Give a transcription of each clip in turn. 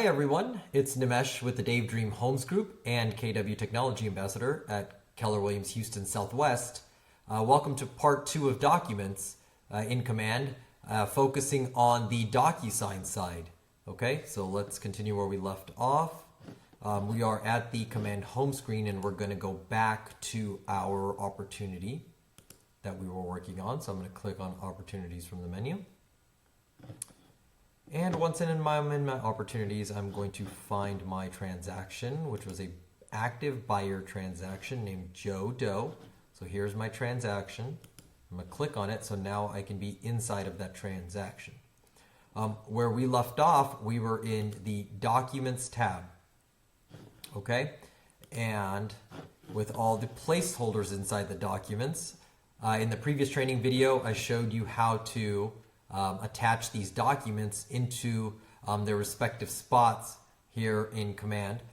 Hi everyone, it's Nimesh with the Dave Dream Homes Group and KW Technology Ambassador at Keller Williams Houston Southwest. Welcome to part 2 of Documents in Command, focusing on the Docusign side. Okay, so let's continue where we left off. We are at the Command home screen and we're going to go back to our opportunity that we were working on. So I'm going to click on Opportunities from the menu. And once in my opportunities, I'm going to find my transaction, which was a active buyer transaction named Joe Doe. So here's my transaction. I'm going to click on it, so now I can be inside of that transaction. Where we left off, we were in the Documents tab. Okay? And with all the placeholders inside the documents. In the previous training video, I showed you how to attach these documents into their respective spots here in Command.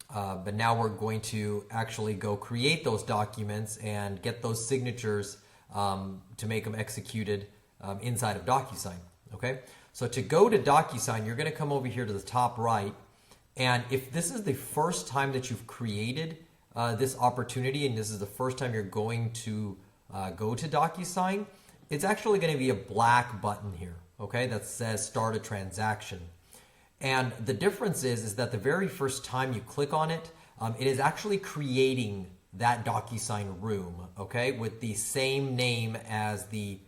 But now we're going to actually go create those documents and get those signatures to make them executed inside of Docusign. Okay, so to go to Docusign, you're going to come over here to the top right. And if this is the first time that you've created this opportunity and this is the first time you're going to go to Docusign, it's actually going to be a black button here, okay, that says Start a Transaction. And the difference is that the very first time you click on it, it is actually creating that Docusign room, okay, with the same name as the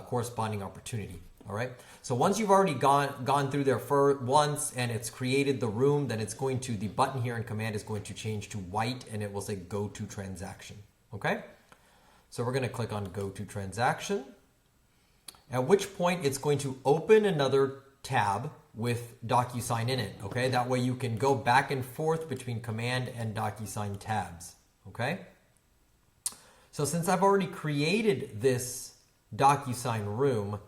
corresponding opportunity, all right? So once you've already gone through there once and it's created the room, then it's going to, the button here in Command is going to change to white and it will say Go to Transaction, okay? So we're going to click on Go to Transaction. At which point it's going to open another tab with Docusign in it, okay? That way you can go back and forth between Command and Docusign tabs, okay? So since I've already created this Docusign room,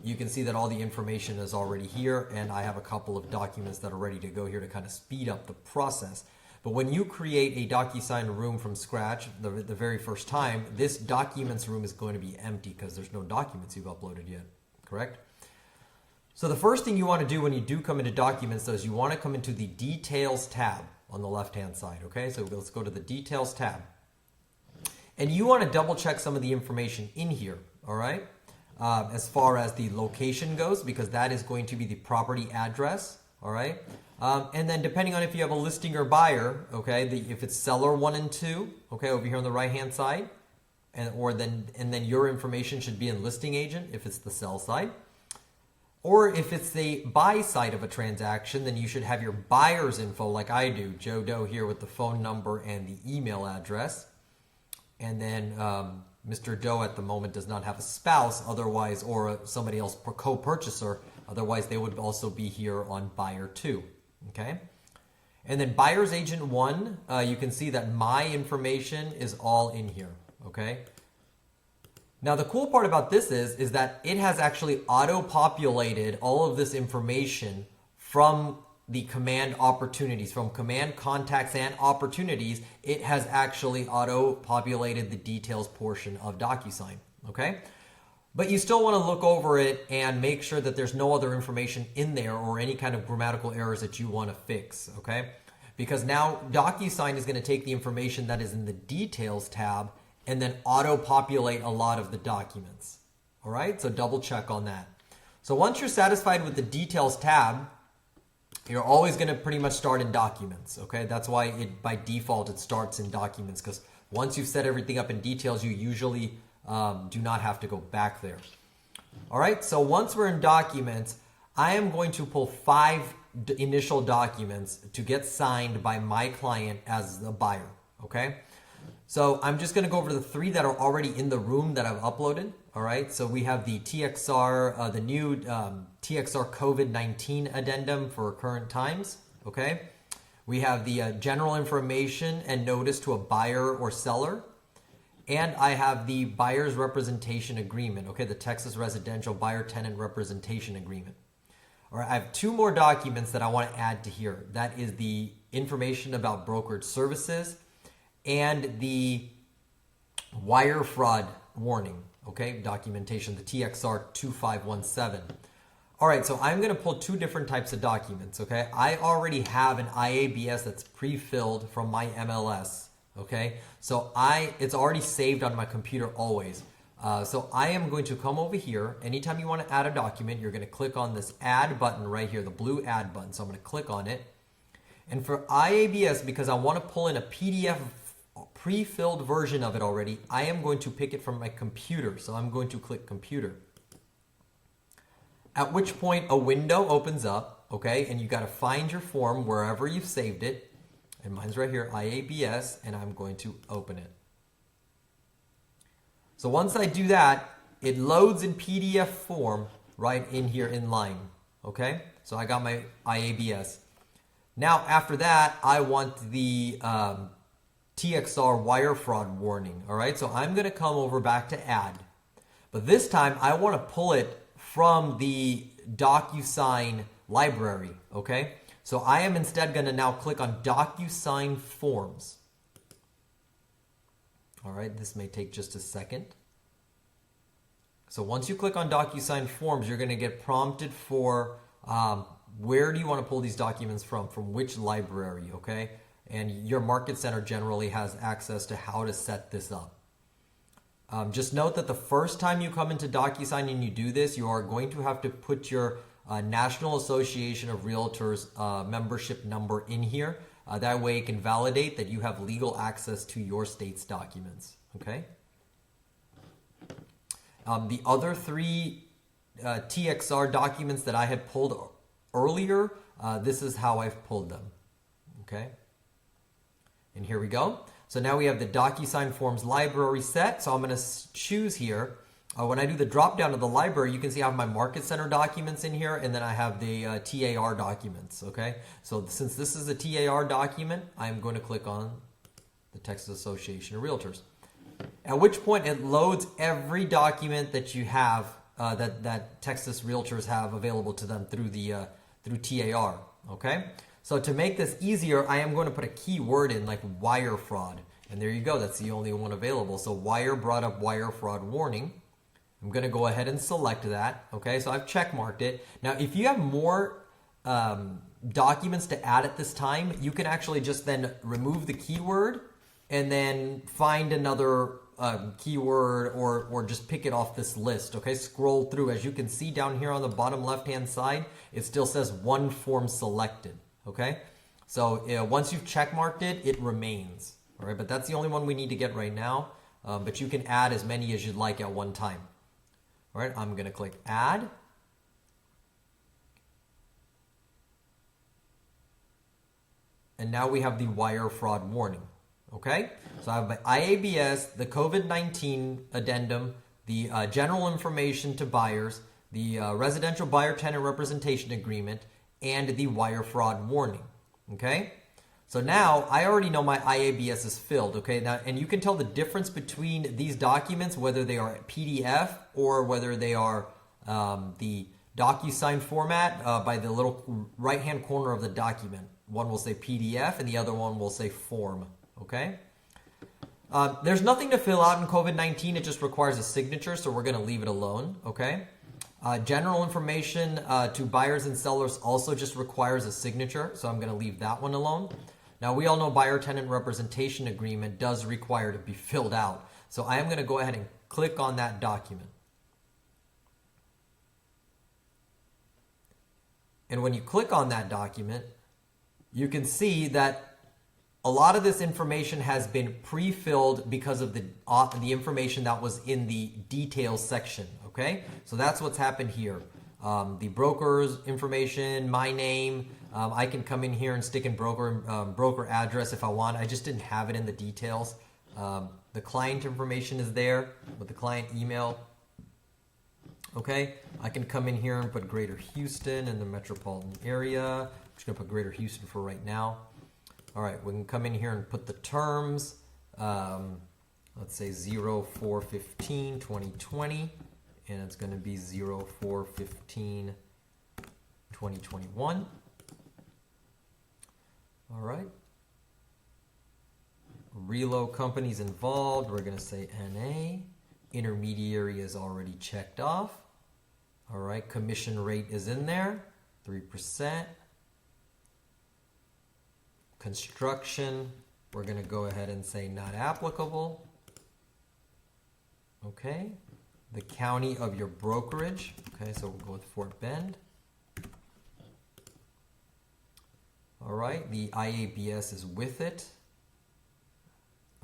you can see that all the information is already here, and I have a couple of documents that are ready to go here to kind of speed up the process. But when you create a Docusign room from scratch, the very first time, this documents room is going to be empty because there's no documents you've uploaded yet, correct? So the first thing you want to do when you do come into Documents, though, is you want to come into the Details tab on the left-hand side, okay? So let's go to the Details tab. And you want to double-check some of the information in here, all right? As far as the location goes, because that is going to be the property address, all right? And then depending on if you have a listing or buyer, okay, if it's seller 1 and 2, okay, over here on the right-hand side, and then your information should be in listing agent if it's the sell side. Or if it's the buy side of a transaction, then you should have your buyer's info like I do, Joe Doe here with the phone number and the email address. And then Mr. Doe at the moment does not have a spouse, otherwise, or somebody else co-purchaser, otherwise they would also be here on buyer 2. Okay, and then buyer's agent 1, you can see that my information is all in here. Okay, now the cool part about this is that it has actually auto-populated all of this information from the Command opportunities, from Command contacts and opportunities. It has actually auto-populated the details portion of Docusign. Okay. But you still want to look over it and make sure that there's no other information in there or any kind of grammatical errors that you want to fix, okay? Because now Docusign is going to take the information that is in the Details tab and then auto-populate a lot of the documents, all right? So double check on that. So once you're satisfied with the Details tab, you're always going to pretty much start in Documents, okay? That's why by default it starts in Documents, because once you've set everything up in Details, you usually do not have to go back there. All right, so once we're in Documents, I am going to pull 5 initial documents to get signed by my client as the buyer, okay? So I'm just gonna go over the 3 that are already in the room that I've uploaded, all right? So we have the TXR, the new TXR COVID-19 addendum for current times, okay? We have the general information and notice to a buyer or seller. And I have the Buyer's Representation Agreement, okay, the Texas Residential Buyer-Tenant Representation Agreement. All right, I have 2 more documents that I want to add to here. That is the information about brokerage services and the wire fraud warning, okay, documentation, the TXR 2517. All right, so I'm going to pull two different types of documents, okay? I already have an IABS that's pre-filled from my MLS, okay? So it's already saved on my computer always. So I am going to come over here. Anytime you want to add a document, you're going to click on this add button right here, the blue add button. So I'm going to click on it. And for IABS, because I want to pull in a PDF pre-filled version of it already, I am going to pick it from my computer. So I'm going to click computer. At which point a window opens up, okay? And you got to find your form wherever you've saved it. And mine's right here, IABS, and I'm going to open it. So once I do that, it loads in PDF form right in here in line, okay? So I got my IABS. Now, after that, I want the TXR wire fraud warning, all right? So I'm going to come over back to add. But this time, I want to pull it from the Docusign library, okay? So I am instead going to now click on Docusign Forms. All right, this may take just a second. So once you click on Docusign Forms, you're going to get prompted for where do you want to pull these documents from which library, okay? And your Market Center generally has access to how to set this up. Just note that the first time you come into Docusign and you do this, you are going to have to put your National Association of Realtors membership number in here. That way it can validate that you have legal access to your state's documents, okay? The other three TXR documents that I had pulled earlier, this is how I've pulled them, okay? And here we go. So now we have the Docusign Forms library set. So I'm going to choose here. When I do the drop down of the library, you can see I have my Market Center documents in here, and then I have the TAR documents, okay? So since this is a TAR document, I'm going to click on the Texas Association of Realtors. At which point it loads every document that you have, that Texas Realtors have available to them through the through TAR, okay? So to make this easier, I am going to put a keyword in like wire fraud. And there you go, that's the only one available. So wire brought up wire fraud warning. I'm going to go ahead and select that. Okay, so I've check marked it. Now, if you have more documents to add at this time, you can actually just then remove the keyword and then find another keyword or just pick it off this list. Okay, scroll through. As you can see down here on the bottom left-hand side, it still says one form selected. Okay, so once you've check marked it, it remains. All right, but that's the only one we need to get right now. But you can add as many as you'd like at one time. All right, I'm going to click add. And now we have the wire fraud warning. Okay, so I have my IABS, the COVID-19 addendum, the general information to buyers, the residential buyer tenant representation agreement, and the wire fraud warning. Okay, so now I already know my IABS is filled. Okay, now and you can tell the difference between these documents, whether they are PDF or whether they are the Docusign format by the little right hand corner of the document. One will say PDF and the other one will say form. Okay, there's nothing to fill out in COVID-19. It just requires a signature, so we're going to leave it alone. Okay. General information to buyers and sellers also just requires a signature, so I'm going to leave that one alone. Now, we all know buyer-tenant representation agreement does require to be filled out, so I am going to go ahead and click on that document. And when you click on that document, you can see that a lot of this information has been pre-filled because of the information that was in the details section, okay? So that's what's happened here. The broker's information, my name, I can come in here and stick in broker address if I want. I just didn't have it in the details. The client information is there with the client email. Okay, I can come in here and put Greater Houston in the metropolitan area. I'm just gonna put Greater Houston for right now. All right, we can come in here and put the terms. Let's say 04/15/2020, and it's going to be 04/15/2021. All right. Reload companies involved, we're going to say NA. Intermediary is already checked off. All right, commission rate is in there, 3%. Construction, we're going to go ahead and say not applicable. Okay. The county of your brokerage. Okay, so we'll go with Fort Bend. All right, the IABS is with it.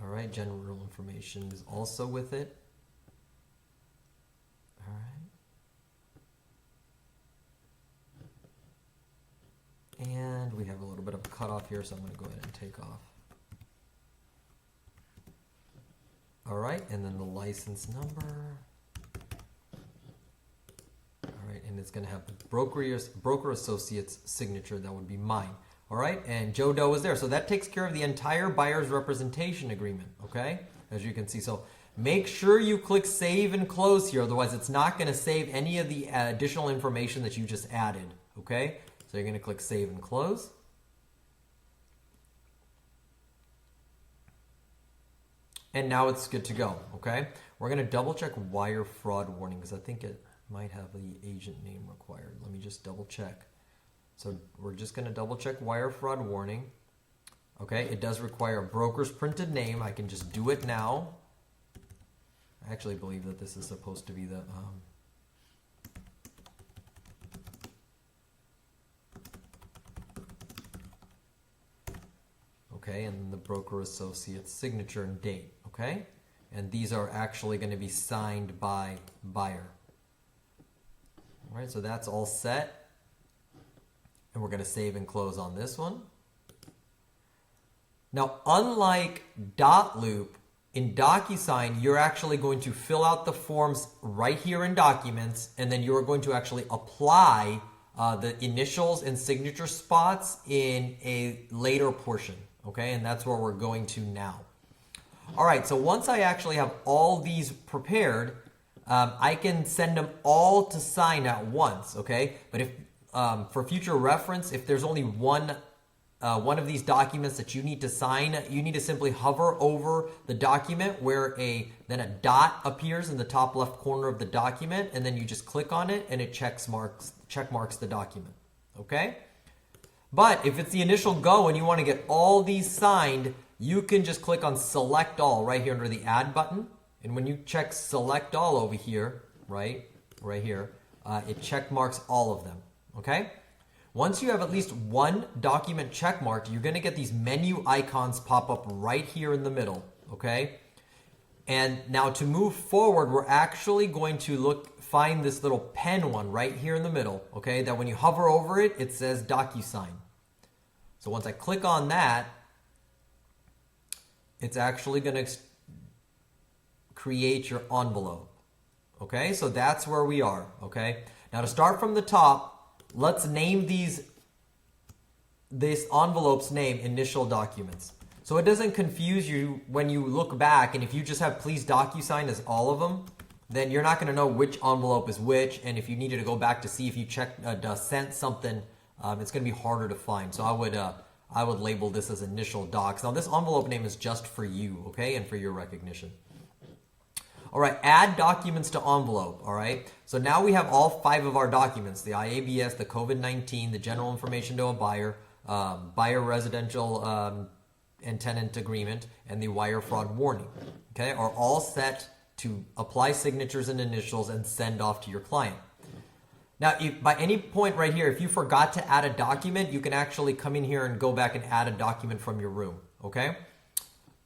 All right, general information is also with it. All right. And we have a little bit of a cutoff here, so I'm going to go ahead and take off. All right, and then the license number. All right, and it's going to have the broker associate's signature. That would be mine. All right, and Joe Doe is there. So that takes care of the entire buyer's representation agreement, okay? As you can see. So make sure you click save and close here. Otherwise, it's not going to save any of the additional information that you just added, okay? So you're going to click save and close. And now it's good to go, okay? We're going to double check wire fraud warning because I think it might have the agent name required. Let me just double check. So we're just going to double check wire fraud warning. Okay, it does require a broker's printed name. I can just do it now. I actually believe that this is supposed to be the... Okay, and the broker associate's signature and date. Okay, and these are actually going to be signed by buyer. All right, so that's all set. And we're going to save and close on this one. Now, unlike dotloop, in Docusign, you're actually going to fill out the forms right here in Documents, and then you're going to actually apply the initials and signature spots in a later portion. Okay, and that's where we're going to now. All right, so once I actually have all these prepared, I can send them all to sign at once. Okay, but if for future reference, if there's only one of these documents that you need to sign, you need to simply hover over the document where then a dot appears in the top left corner of the document, and then you just click on it and it check marks the document. Okay? But if it's the initial go and you want to get all these signed, you can just click on select all right here under the add button. And when you check select all over here, right here, it check marks all of them. Okay? Once you have at least one document checkmarked, you're going to get these menu icons pop up right here in the middle. Okay? And now to move forward, we're actually going to find this little pen one right here in the middle. Okay? That when you hover over it, it says Docusign. So once I click on that, it's actually going to create your envelope. Okay? So that's where we are. Okay? Now to start from the top, let's name this envelope's name initial documents. So it doesn't confuse you when you look back, and if you just have please Docusign as all of them, then you're not going to know which envelope is which, and if you needed to go back to see if you sent something, it's going to be harder to find. So I would label this as initial docs. Now this envelope name is just for you, okay, and for your recognition. All right, add documents to envelope, all right? So now we have all 5 of our documents, the IABS, the COVID-19, the general information to a buyer, buyer residential and tenant agreement, and the wire fraud warning, okay, are all set to apply signatures and initials and send off to your client. Now, by any point right here, if you forgot to add a document, you can actually come in here and go back and add a document from your room, okay?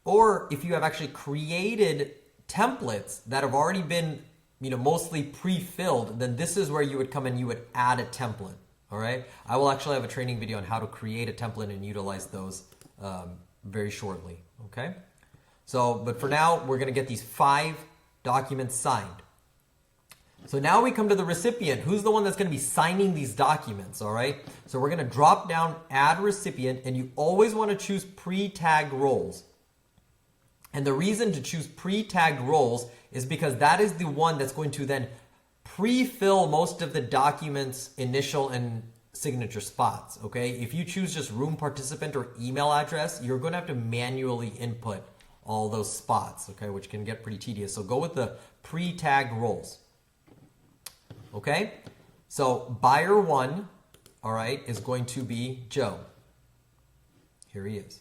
Or if you have actually created templates that have already been, mostly pre-filled, then this is where you would come and you would add a template. All right. I will actually have a training video on how to create a template and utilize those very shortly. Okay. So, but for now, we're going to get these 5 documents signed. So now we come to the recipient. Who's the one that's going to be signing these documents? All right. So we're going to drop down, add recipient, and you always want to choose pre-tagged roles. And the reason to choose pre-tagged roles is because that is the one that's going to then pre-fill most of the document's initial and signature spots, okay? If you choose just room participant or email address, you're going to have to manually input all those spots, okay, which can get pretty tedious. So go with the pre-tagged roles. Okay? So buyer 1, all right, is going to be Joe. Here he is.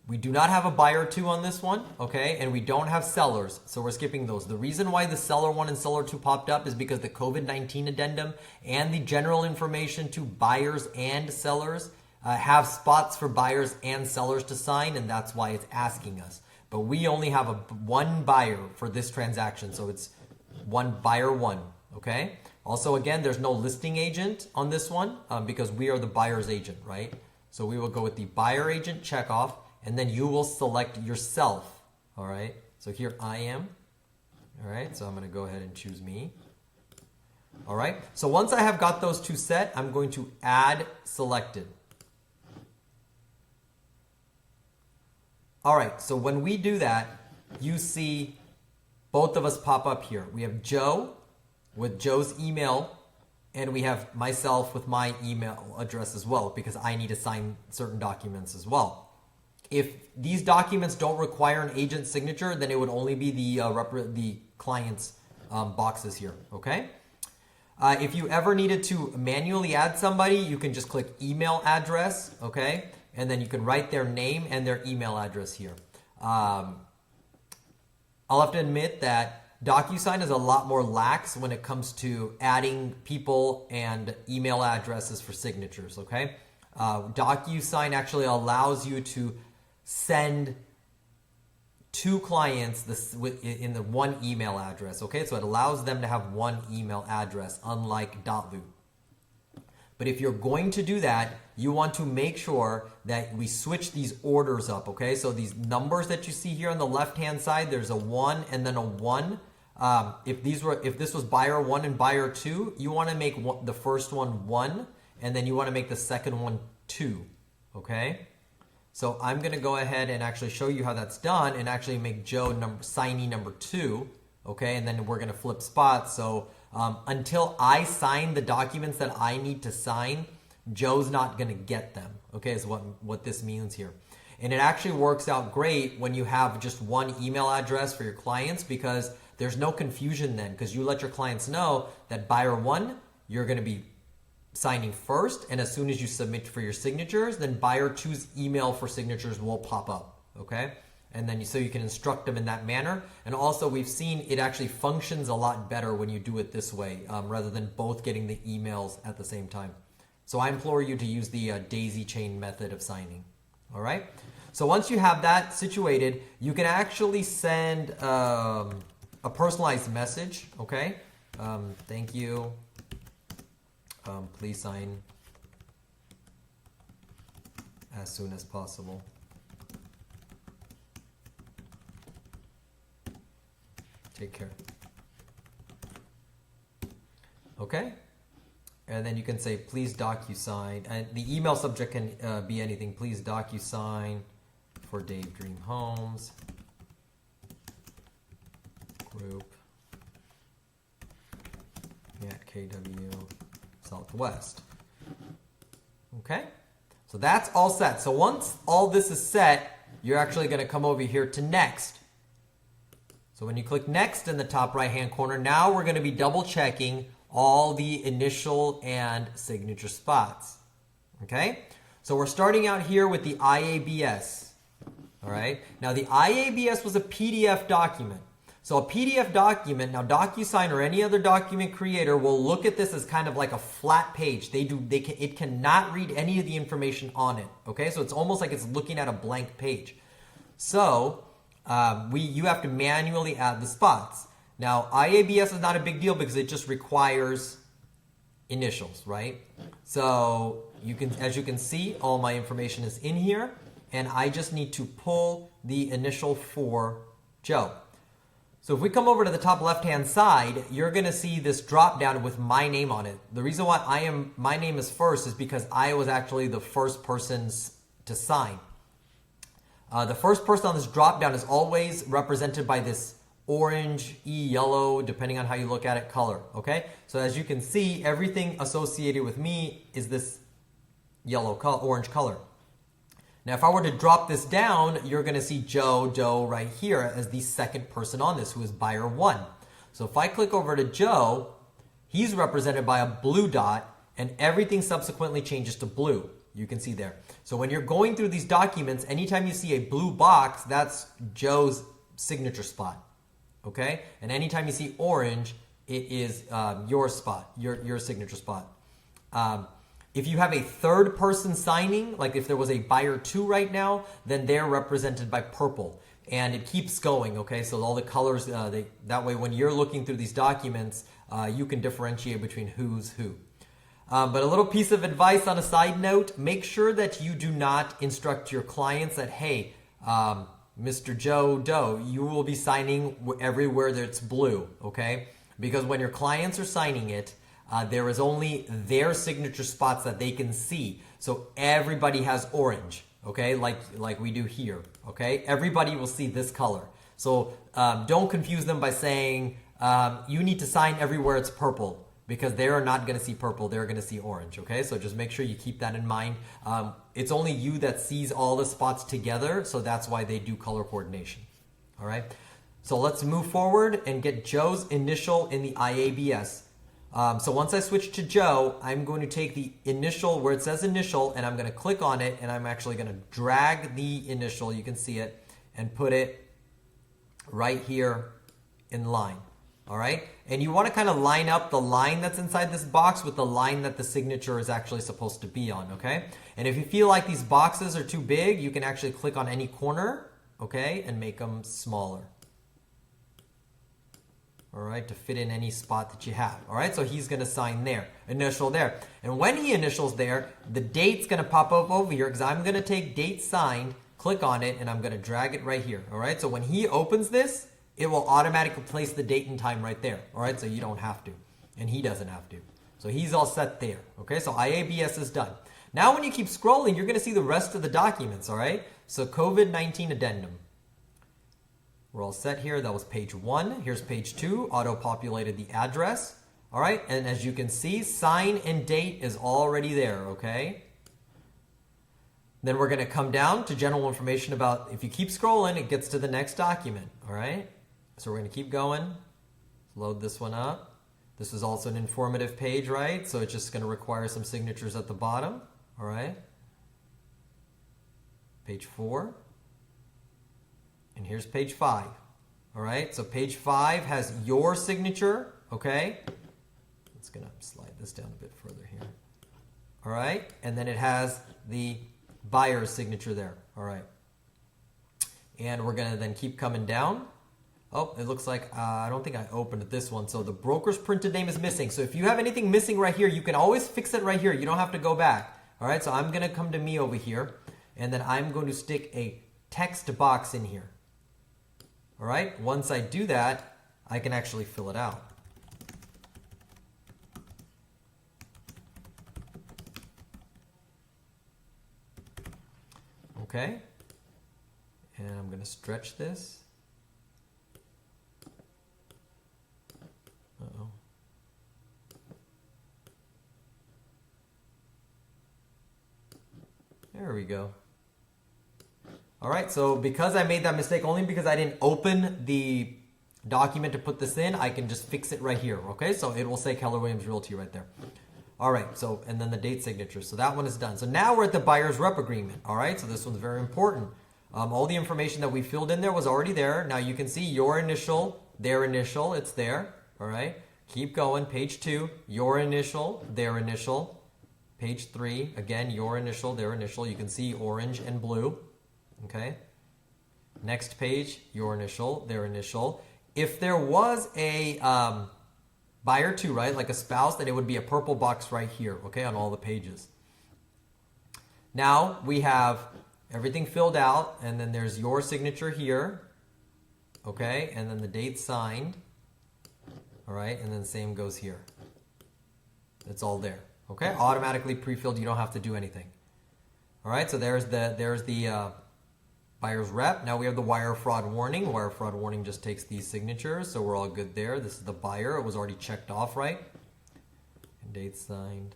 We do not have a buyer 2 on this one, okay? And we don't have sellers, so we're skipping those. The reason why the seller 1 and seller 2 popped up is because the COVID-19 addendum and the general information to buyers and sellers have spots for buyers and sellers to sign, and that's why it's asking us. But we only have one buyer for this transaction, so it's one buyer 1, okay? Also, again, there's no listing agent on this one because we are the buyer's agent, right? So we will go with the buyer agent checkoff, and then you will select yourself, all right? So here I am, all right? So I'm going to go ahead and choose me. All right, so once I have got those 2 set, I'm going to add selected. All right, so when we do that, you see both of us pop up here. We have Joe with Joe's email, and we have myself with my email address as well, because I need to sign certain documents as well. If these documents don't require an agent signature, then it would only be the client's boxes here, okay? If you ever needed to manually add somebody, you can just click email address, okay? And then you can write their name and their email address here. I'll have to admit that Docusign is a lot more lax when it comes to adding people and email addresses for signatures, okay? Docusign actually allows you to send 2 clients in the one email address, okay? So it allows them to have one email address, unlike .loot. But if you're going to do that, you want to make sure that we switch these orders up, okay? So these numbers that you see here on the left-hand side, there's a 1 and then a 1. If this was buyer 1 and buyer 2, you want to make the first one 1, and then you want to make the second one 2, okay? So I'm going to go ahead and actually show you how that's done and actually make Joe signee number 2, okay? And then we're going to flip spots. So until I sign the documents that I need to sign, Joe's not going to get them, okay, is what this means here. And it actually works out great when you have just one email address for your clients, because there's no confusion then, because you let your clients know that buyer 1, you're going to be signing first, and as soon as you submit for your signatures, then buyer 2's email for signatures will pop up, okay? And then so you can instruct them in that manner. And also we've seen it actually functions a lot better when you do it this way, rather than both getting the emails at the same time. So I implore you to use the daisy chain method of signing, all right? So once you have that situated, you can actually send a personalized message, okay? Thank you. Please sign as soon as possible. Take care. Okay? And then you can say, please Docusign. And the email subject can be anything. Please Docusign for Dave Dream Homes Group at KW Southwest. Okay, so that's all set. So once all this is set, you're actually going to come over here to next. So when you click next in the top right hand corner, now we're going to be double checking all the initial and signature spots. Okay, so we're starting out here with the IABS. All right, now the IABS was a PDF document. So a PDF document, now Docusign or any other document creator will look at this as kind of like a flat page. It cannot read any of the information on it. Okay, so it's almost like it's looking at a blank page. So you have to manually add the spots. Now IABS is not a big deal because it just requires initials, right? So as you can see, all my information is in here, and I just need to pull the initial for Joe. So if we come over to the top left-hand side, you're going to see this drop down with my name on it. The reason why my name is first is because I was actually the first person to sign. The first person on this drop down is always represented by this orange, yellow, depending on how you look at it, color. Okay, so as you can see, everything associated with me is this orange color. Now, if I were to drop this down, you're going to see Joe Doe right here as the second person on this, who is buyer 1. So if I click over to Joe, He's represented by a blue dot, and everything subsequently changes to blue. You can see there. So when you're going through these documents, anytime you see a blue box, that's Joe's signature spot. Okay? And anytime you see orange, it is your spot, your signature spot. If you have a third person signing, like if there was a buyer 2 right now, then they're represented by purple. And it keeps going, okay? So all the colors, that way when you're looking through these documents, you can differentiate between who's who. But a little piece of advice on a side note, make sure that you do not instruct your clients that, hey, Mr. Joe Doe, you will be signing everywhere that's blue, okay? Because when your clients are signing it, there is only their signature spots that they can see. So everybody has orange, okay? Like we do here, okay? Everybody will see this color. So don't confuse them by saying you need to sign everywhere it's purple, because they are not going to see purple, they're going to see orange, okay? So just make sure you keep that in mind. It's only you that sees all the spots together, so that's why they do color coordination, all right? So let's move forward and get Joe's initial in the IABS. So once I switch to Joe, I'm going to take the initial where it says initial, and I'm going to click on it, and I'm actually going to drag the initial, you can see it, and put it right here in line. All right, and you want to kind of line up the line that's inside this box with the line that the signature is actually supposed to be on, okay? And if you feel like these boxes are too big, you can actually click on any corner, okay, and make them smaller. All right, to fit in any spot that you have. All right, so he's going to sign there, initial there. And when he initials there, the date's going to pop up over here because I'm going to take date signed, click on it, and I'm going to drag it right here. All right, so when he opens this, it will automatically place the date and time right there. All right, so you don't have to, and he doesn't have to. So he's all set there. Okay, so IABS is done. Now when you keep scrolling, you're going to see the rest of the documents. All right, so COVID-19 addendum. We're all set here. That was page 1. Here's page 2. Auto-populated the address. All right, and as you can see, sign and date is already there. Okay. Then we're going to come down to general information about, if you keep scrolling, it gets to the next document. All right. So we're going to keep going, load this one up. This is also an informative page, right? So it's just going to require some signatures at the bottom, all right? Page 4. And here's page 5, all right? So page 5 has your signature, okay? It's going to slide this down a bit further here. All right? And then it has the buyer's signature there, all right? And we're going to then keep coming down. Oh, it looks like I don't think I opened this one. So the broker's printed name is missing. So if you have anything missing right here, you can always fix it right here. You don't have to go back. All right, so I'm going to come to me over here, and then I'm going to stick a text box in here. All right, once I do that, I can actually fill it out. Okay, and I'm going to stretch this. Uh-oh. There we go. All right, so because I made that mistake, only because I didn't open the document to put this in, I can just fix it right here, okay? So it will say Keller Williams Realty right there. All right, so, and then the date signature. So that one is done. So now we're at the buyer's rep agreement, all right? So this one's very important. All the information that we filled in there was already there. Now you can see your initial, their initial, it's there, all right? Keep going, page 2, your initial, their initial. Page 3, again, your initial, their initial. You can see orange and blue, okay? Next page, your initial, their initial. If there was a buyer 2, right, like a spouse, then it would be a purple box right here, okay, on all the pages. Now we have everything filled out, and then there's your signature here, okay, and then the date signed. All right, and then same goes here. It's all there. Okay, automatically pre-filled. You don't have to do anything. All right, so there's the buyer's rep. Now we have the wire fraud warning. Wire fraud warning just takes these signatures, so we're all good there. This is the buyer. It was already checked off, right? And date signed.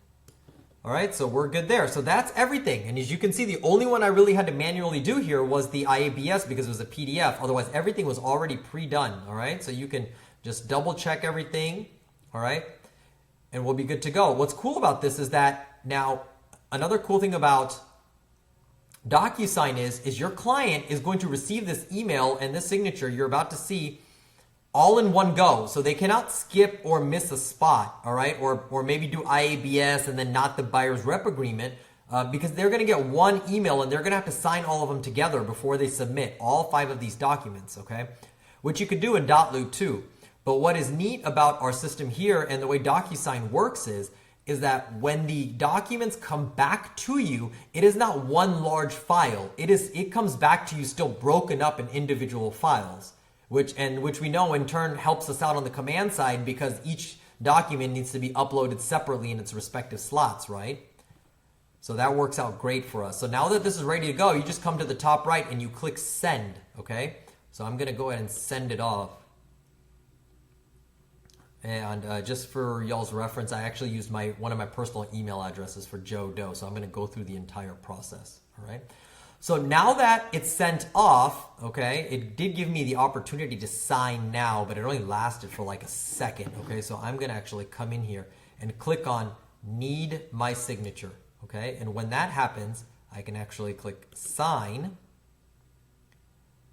All right, so we're good there. So that's everything. And as you can see, the only one I really had to manually do here was the IABS because it was a PDF. Otherwise, everything was already pre-done. All right, so you can just double check everything. All right. and we'll be good to go. What's cool about this is that now another cool thing about Docusign is your client is going to receive this email and this signature you're about to see all in one go. So they cannot skip or miss a spot, all right? Or maybe do IABS and then not the buyer's rep agreement because they're going to get one email and they're going to have to sign all of them together before they submit all 5 of these documents, okay? Which you could do in Dotloop too. But what is neat about our system here and the way Docusign works is that when the documents come back to you, it is not one large file. It comes back to you still broken up in individual files, which we know in turn helps us out on the command side because each document needs to be uploaded separately in its respective slots, right? So that works out great for us. So now that this is ready to go, you just come to the top right and you click send, okay? So I'm gonna go ahead and send it off. And just for y'all's reference, I actually used one of my personal email addresses for Joe Doe. So I'm going to go through the entire process. All right. So now that it's sent off, okay, it did give me the opportunity to sign now, but it only lasted for like a second. Okay. So I'm going to actually come in here and click on need my signature. Okay. And when that happens, I can actually click sign.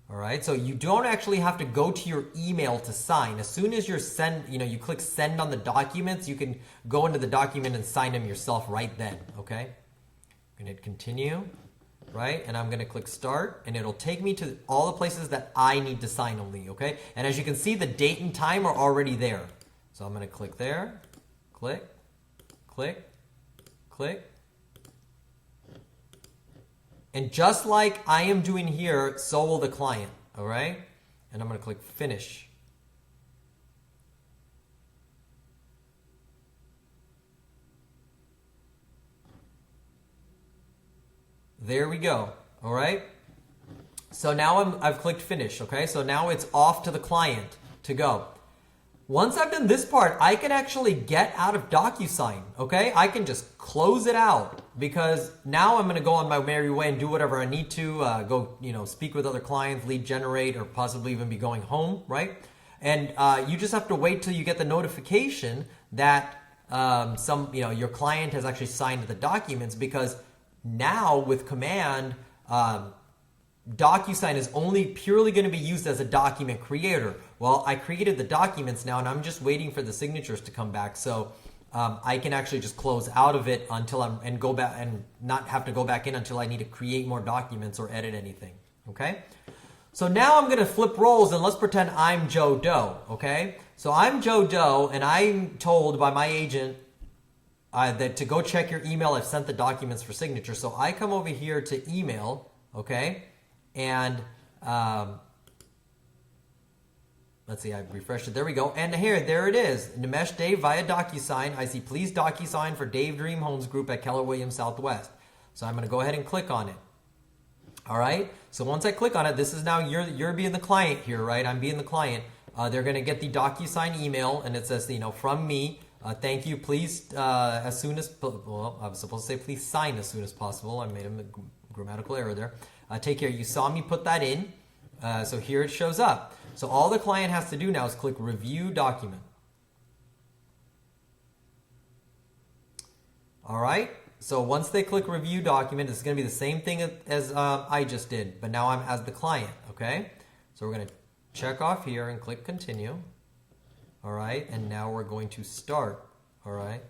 All right, so you don't actually have to go to your email to sign. As soon as you click send on the documents, you can go into the document and sign them yourself right then, okay? I'm gonna hit continue, right? And I'm gonna click start, and it'll take me to all the places that I need to sign only, okay? And as you can see, the date and time are already there. So I'm gonna click there, click, click, click. And just like I am doing here, so will the client, all right? And I'm going to click finish. There we go, all right? So now I've clicked finish, okay? So now it's off to the client to go. Once I've done this part, I can actually get out of Docusign, okay? I can just close it out because now I'm going to go on my merry way and do whatever I need to, go, speak with other clients, lead generate, or possibly even be going home, right? And you just have to wait till you get the notification that your client has actually signed the documents because now with command, Docusign is only purely going to be used as a document creator. Well, I created the documents now and I'm just waiting for the signatures to come back. So I can actually just close out of it and go back and not have to go back in until I need to create more documents or edit anything. Okay. So now I'm going to flip roles and let's pretend I'm Joe Doe. Okay. So I'm Joe Doe and I'm told by my agent that to go check your email. I've sent the documents for signature. So I come over here to email. Okay. And let's see, I refreshed it. There we go. And there it is. Nimesh Dave via Docusign. I see please Docusign for Dave Dream Homes Group at Keller Williams Southwest. So I'm going to go ahead and click on it. All right. So once I click on it, this is now you're being the client here, right? I'm being the client. They're going to get the Docusign email and it says, from me. Thank you. Please, as soon as, well, I was supposed to say please sign as soon as possible. I made a grammatical error there. Take care. You saw me put that in. So here it shows up. So all the client has to do now is click review document. All right. So once they click review document, it's going to be the same thing as I just did, but now I'm as the client. Okay. So we're going to check off here and click continue. All right. And now we're going to start. All right.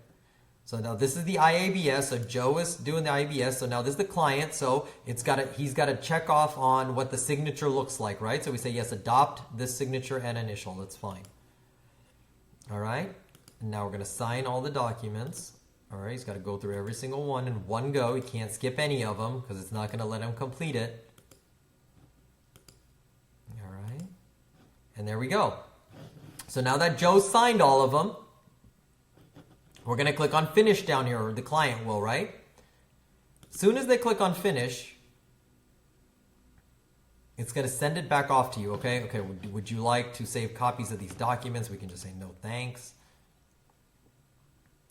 So now this is the IABS. So Joe is doing the IABS. So now this is the client. So he's got to check off on what the signature looks like, right? So we say, yes, adopt this signature and initial. That's fine. All right. And now we're going to sign all the documents. All right. He's got to go through every single one in one go. He can't skip any of them because it's not going to let him complete it. All right. And there we go. So now that Joe signed all of them, we're going to click on finish down here, or the client will, right? As soon as they click on finish, it's going to send it back off to you, okay? Okay, would you like to save copies of these documents? We can just say no thanks.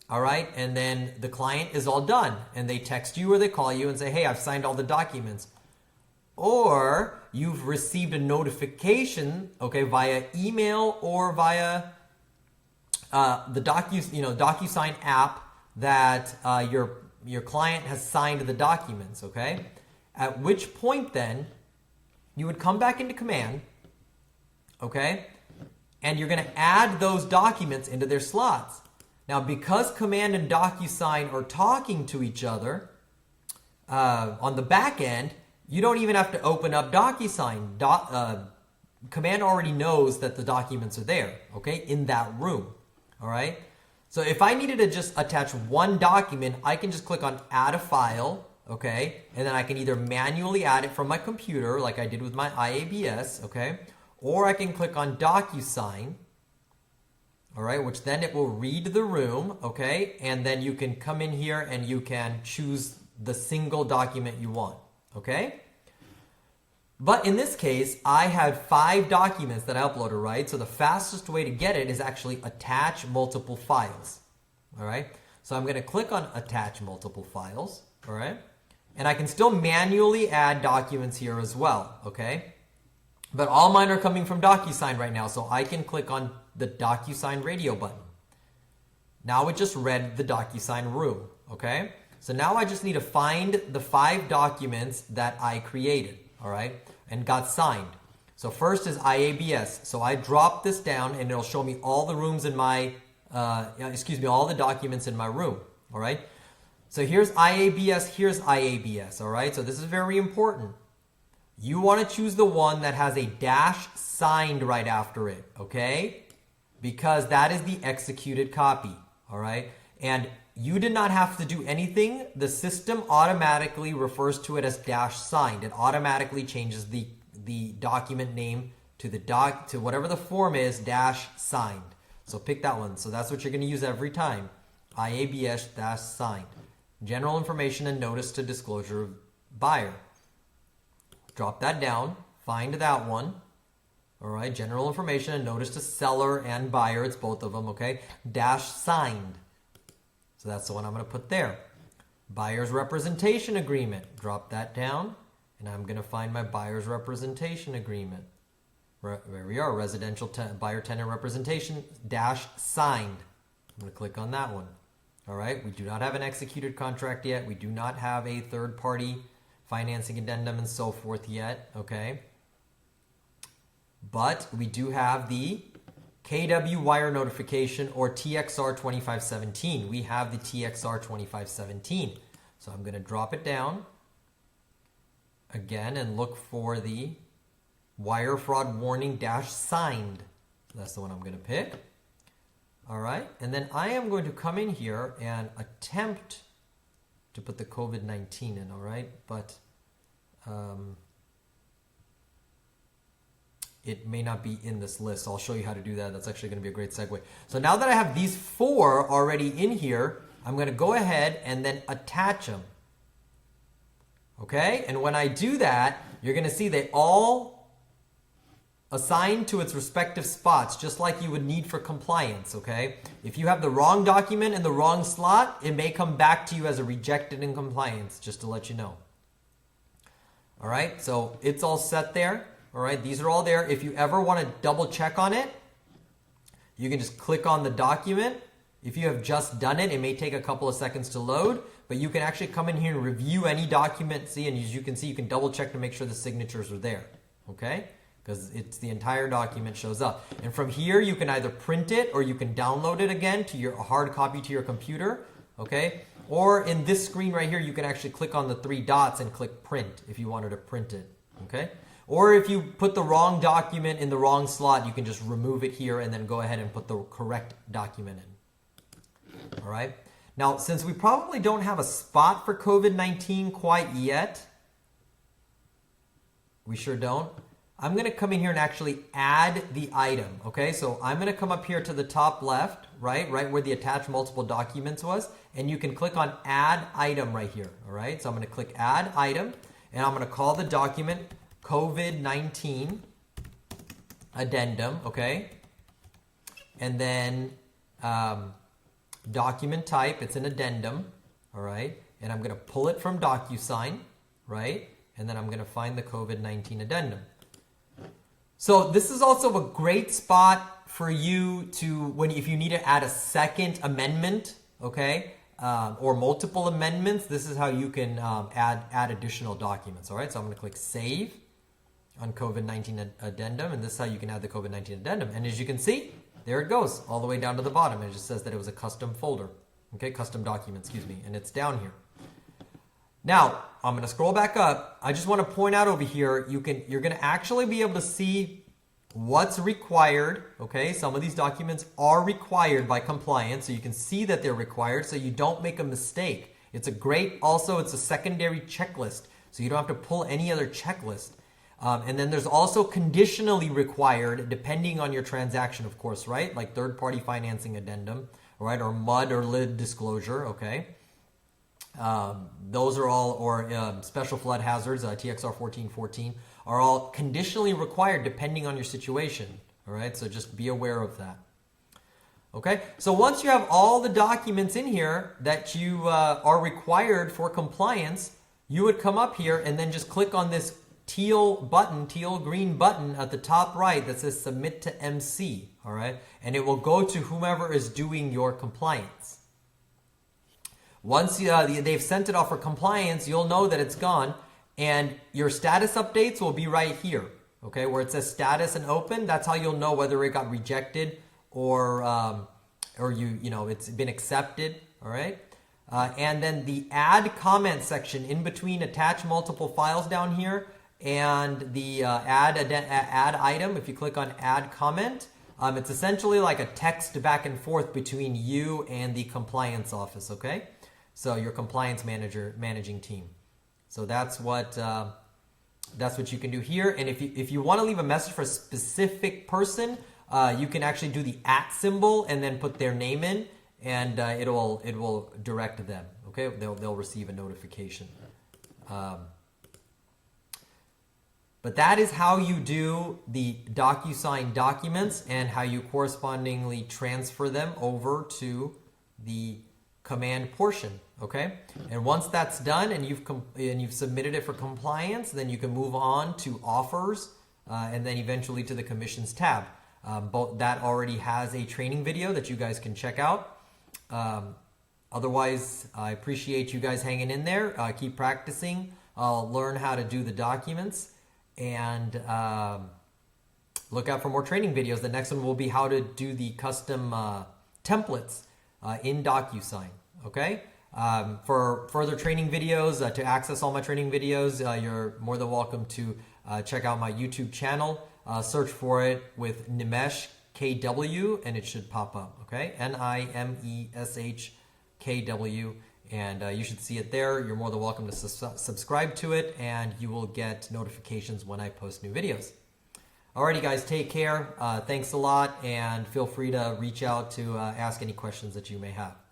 All right, and then the client is all done, and they text you or they call you and say, hey, I've signed all the documents. Or you've received a notification, okay, via email or via the Docusign app that your client has signed the documents, okay? At which point then you would come back into Command, okay? And you're going to add those documents into their slots. Now, because Command and Docusign are talking to each other on the back end, you don't even have to open up Docusign. Command already knows that the documents are there, okay, in that room, all right? So if I needed to just attach one document, I can just click on Add a File, okay? And then I can either manually add it from my computer, like I did with my IABS, okay? Or I can click on Docusign, all right, which then it will read the room, okay? And then you can come in here and you can choose the single document you want, okay? But in this case, I had 5 documents that I uploaded, right? So the fastest way to get it is actually attach multiple files, all right? So I'm going to click on attach multiple files, all right? And I can still manually add documents here as well, okay? But all mine are coming from Docusign right now, so I can click on the Docusign radio button. Now it just read the Docusign room, okay? So now I just need to find the 5 documents that I created, all right, and got signed. So first is IABS. So I drop this down and it'll show me all the rooms in my, all the documents in my room, all right? So here's IABS, all right? So this is very important. You want to choose the one that has a dash signed right after it, okay? Because that is the executed copy, all right? And you did not have to do anything. The system automatically refers to it as dash signed. It automatically changes the document name to whatever the form is, dash signed. So pick that one. So that's what you're going to use every time. IABS dash signed. General information and notice to disclosure of buyer. Drop that down. Find that one. All right. General information and notice to seller and buyer. It's both of them. Okay. Dash signed. So that's the one I'm going to put there. Buyer's representation agreement. Drop that down. And I'm going to find my buyer's representation agreement. There we are. Residential buyer tenant representation dash signed. I'm going to click on that one. All right. We do not have an executed contract yet. We do not have a third party financing addendum and so forth yet. Okay. But we do have the KW wire notification or TXR 2517. We have the TXR 2517. So I'm going to drop it down again and look for the wire fraud warning dash signed. That's the one I'm going to pick. All right. And then I am going to come in here and attempt to put the COVID-19 in. All right. But it may not be in this list. So I'll show you how to do that. That's actually going to be a great segue. So now that I have these 4 already in here, I'm going to go ahead and then attach them. Okay? And when I do that, you're going to see they all assign to its respective spots, just like you would need for compliance. Okay? If you have the wrong document in the wrong slot, it may come back to you as a rejected in compliance, just to let you know. All right? So it's all set there. All right, these are all there. If you ever want to double check on it, you can just click on the document. If you have just done it, it may take a couple of seconds to load, but you can actually come in here and review any document. See, and as you can see, you can double check to make sure the signatures are there, okay? Because it's the entire document shows up. And from here, you can either print it or you can download it again to your hard copy to your computer, okay? Or in this screen right here, you can actually click on the 3 dots and click print if you wanted to print it, okay? Or if you put the wrong document in the wrong slot, you can just remove it here and then go ahead and put the correct document in. All right. Now, since we probably don't have a spot for COVID-19 quite yet, we sure don't, I'm going to come in here and actually add the item. Okay, so I'm going to come up here to the top left, right where the attach multiple documents was, and you can click on add item right here. All right, so I'm going to click add item, and I'm going to call the document COVID-19 addendum, okay? And then document type, it's an addendum, all right? And I'm going to pull it from Docusign, right? And then I'm going to find the COVID-19 addendum. So this is also a great spot for you to, if you need to add a second amendment, okay, or multiple amendments, this is how you can add additional documents. All right, so I'm going to click Save on COVID-19 addendum, and this is how you can add the COVID-19 addendum. And as you can see, there it goes all the way down to the bottom. It just says that it was a custom folder, okay, custom document, excuse me, and it's down here. Now, I'm going to scroll back up. I just want to point out over here, you're going to actually be able to see what's required, okay? Some of these documents are required by compliance, so you can see that they're required so you don't make a mistake. It's a secondary checklist, so you don't have to pull any other checklist. And then there's also conditionally required, depending on your transaction, of course, right? Like third-party financing addendum, right? Or MUD or LID disclosure, okay? Those are all, or special flood hazards, TXR 1414, are all conditionally required depending on your situation, all right? So just be aware of that. Okay, so once you have all the documents in here that you are required for compliance, you would come up here and then just click on this teal green button at the top right that says Submit to MC, all right? And it will go to whomever is doing your compliance. Once they've sent it off for compliance, you'll know that it's gone, and your status updates will be right here, okay? Where it says status and open, that's how you'll know whether it got rejected or it's been accepted, all right? And then the add comment section in between attach multiple files down here and the add item, if you click on add comment, it's essentially like a text back and forth between you and the compliance office, okay? So your compliance managing team. So that's what you can do here. And if you want to leave a message for a specific person, you can actually do the @ symbol and then put their name in, and it will direct them. Okay, they'll receive a notification. But that is how you do the Docusign documents and how you correspondingly transfer them over to the command portion. Okay, and once that's done and you've submitted it for compliance, then you can move on to offers and then eventually to the commissions tab. That already has a training video that you guys can check out. Otherwise, I appreciate you guys hanging in there. Keep practicing. Learn how to do the documents, and look out for more training videos. The next one will be how to do the custom templates in Docusign. Okay. For further training videos, to access all my training videos, you're more than welcome to check out my YouTube channel. Search for it with Nimesh KW, and it should pop up. Okay, Nimesh KW, and you should see it there. You're more than welcome to subscribe to it, and you will get notifications when I post new videos. Alrighty, guys, take care. Thanks a lot, and feel free to reach out to ask any questions that you may have.